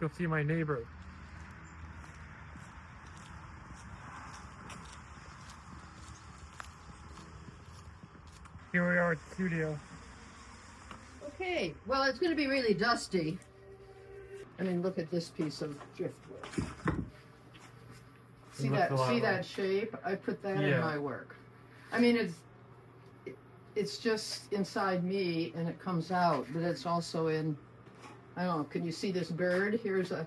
go see my neighbor. Here we are at the studio. Okay, well, it's going to be really dusty. I mean, look at this piece of driftwood. See that shape? I put that in my work. I mean, it's just inside me and it comes out, but it's also in, I don't know, can you see this bird? Here's a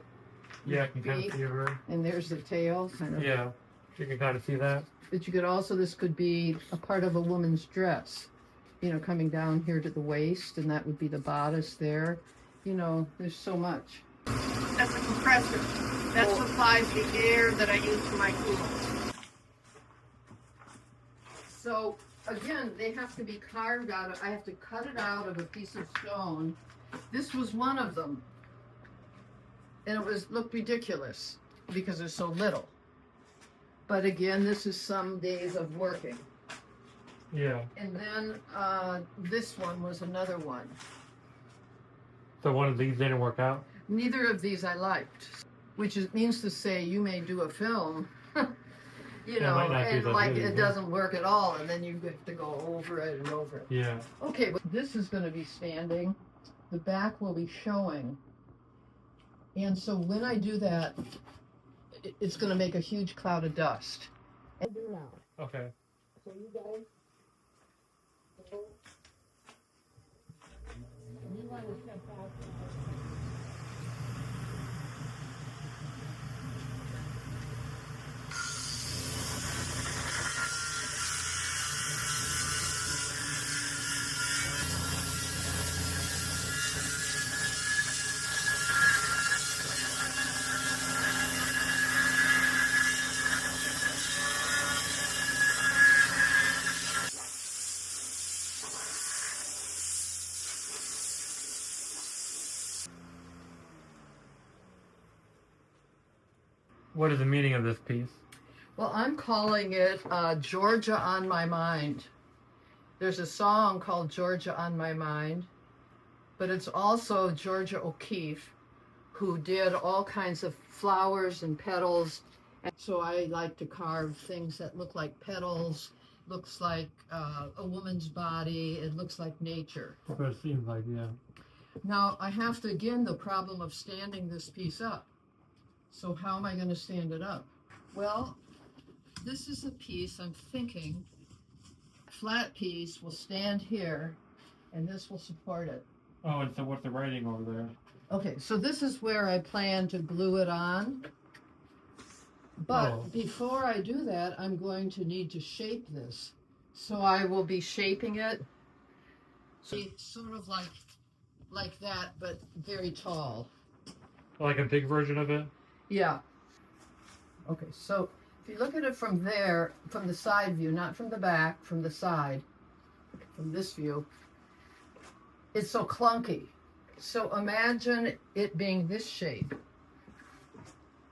I can kind of see a bird. And there's the tail. Kind of. Yeah, you can kind of see that. But you could also, this could be a part of a woman's dress, you know, coming down here to the waist, and that would be the bodice there. You know, there's so much. That's a compressor. That supplies the air that I use for my tools. So again, they have to be carved out of, I have to cut it out of a piece of stone. This was one of them. And it looked ridiculous because there's so little. But again, this is some days of working. Yeah. And then this one was another one. So one of these didn't work out? Neither of these I liked, which means to say you may do a film, you know, and like it doesn't work at all, and then you have to go over it and over it. Yeah. Okay, but this is going to be standing. The back will be showing. And so when I do that, it's going to make a huge cloud of dust. And do now. Okay. So you guys, you want to step out. What is the meaning of this piece? Well, I'm calling it Georgia on My Mind. There's a song called Georgia on My Mind, but it's also Georgia O'Keeffe, who did all kinds of flowers and petals. And so I like to carve things that look like petals, looks like a woman's body, it looks like nature. That's what it seems like, yeah. Now, I have to, again, the problem of standing this piece up. So how am I going to stand it up? Well, this is a piece I'm thinking, flat piece will stand here, and this will support it. Oh, and so what's the writing over there? Okay, so this is where I plan to glue it on. But before I do that, I'm going to need to shape this. So I will be shaping it, sort of like that, but very tall. Like a big version of it? Yeah. Okay, so if you look at it from there, from the side view, not from the back, from the side, from this view, it's so clunky. So imagine it being this shape.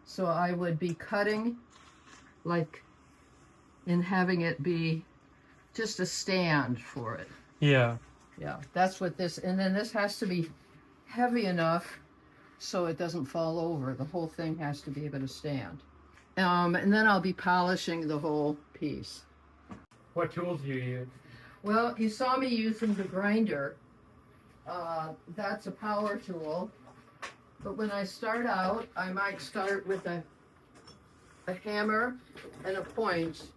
So I would be cutting like, and having it be just a stand for it. Yeah. Yeah, that's what this, and then this has to be heavy enough so it doesn't fall over. The whole thing has to be able to stand. And then I'll be polishing the whole piece. What tools do you use? Well, you saw me using the grinder. That's a power tool. But when I start out, I might start with a hammer and a point.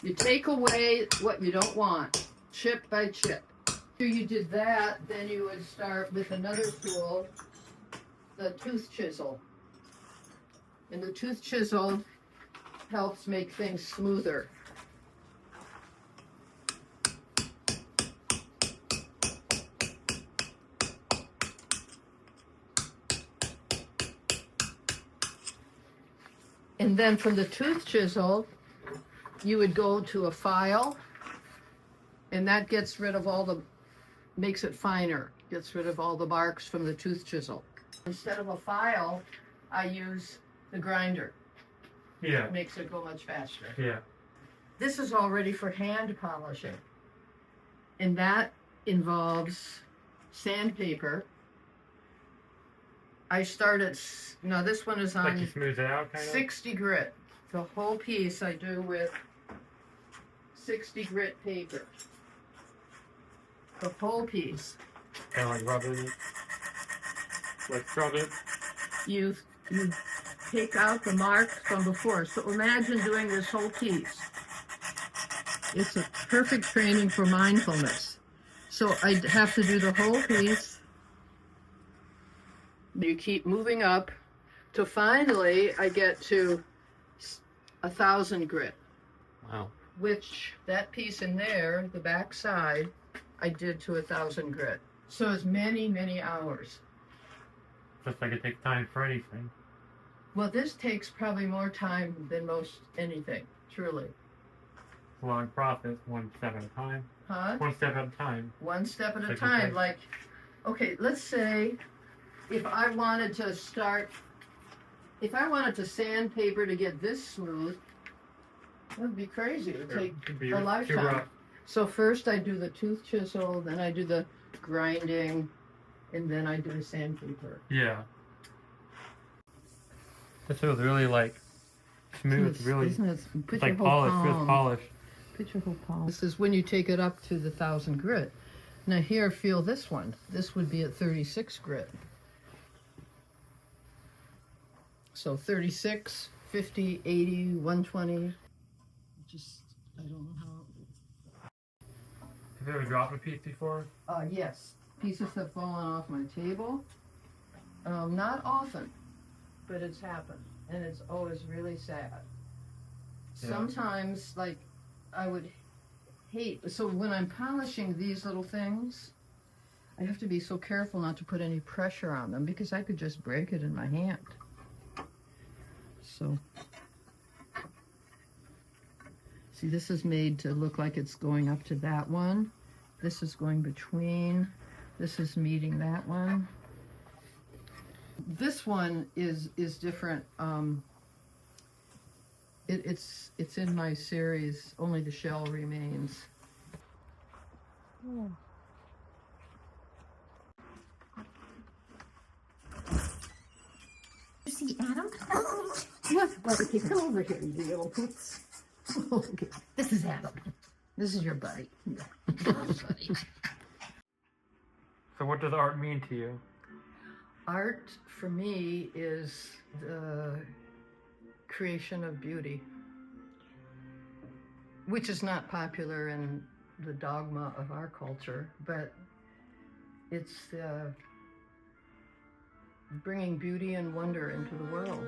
You take away what you don't want, chip by chip. After you did that, then you would start with another tool, the tooth chisel. And the tooth chisel helps make things smoother. And then from the tooth chisel, you would go to a file, and that gets rid of all the, makes it finer, gets rid of all the marks from the tooth chisel. Instead of a file, I use the grinder. Yeah. It makes it go much faster. Yeah. This is all ready for hand polishing. And that involves sandpaper. I start at, no, this one is Like on you smooth it out, kind of? 60 grit. The whole piece I do with 60 grit paper. The whole piece. Kind of like rub it. Like scrub it. You take out the marks from before. So imagine doing this whole piece. It's a perfect training for mindfulness. So I have to do the whole piece. You keep moving up till finally I get to 1,000 grit. Wow. Which that piece in there, the back side, I did to 1,000 grit. So it's many, many hours. Just like it takes time for anything. Well, this takes probably more time than most anything, truly. Long process, one step at a time. Huh? One step at a time. One step at a Take time. your time. Like, okay, let's say if I wanted to sandpaper to get this smooth, that would be crazy. It would take It'd be a too lifetime. rough. So first I do the tooth chisel, then I do the grinding, and then I do the sandpaper. Yeah. This feels really like smooth, really. Isn't it? Put It's your like whole polished, palm. feels polished. Put your whole palm. This is when you take it up to the 1,000 grit. Now here, feel this one. This would be at 36 grit. So 36, 50, 80, 120. Just, I don't know how. Have you ever dropped a piece before? Yes. Pieces have fallen off my table. Not often, but it's happened. And it's always really sad. Yeah. Sometimes, like, I would hate, so when I'm polishing these little things, I have to be so careful not to put any pressure on them because I could just break it in my hand. So, see, this is made to look like it's going up to that one. This is going between. This is meeting that one. This one is different. It's in my series. Only the Shell Remains. Oh. You see Adam? Yes, buddy, come over here, you little poops. Okay. This is Adam. This is your buddy. Buddy. So what does art mean to you? Art, for me, is the creation of beauty, which is not popular in the dogma of our culture, but it's bringing beauty and wonder into the world.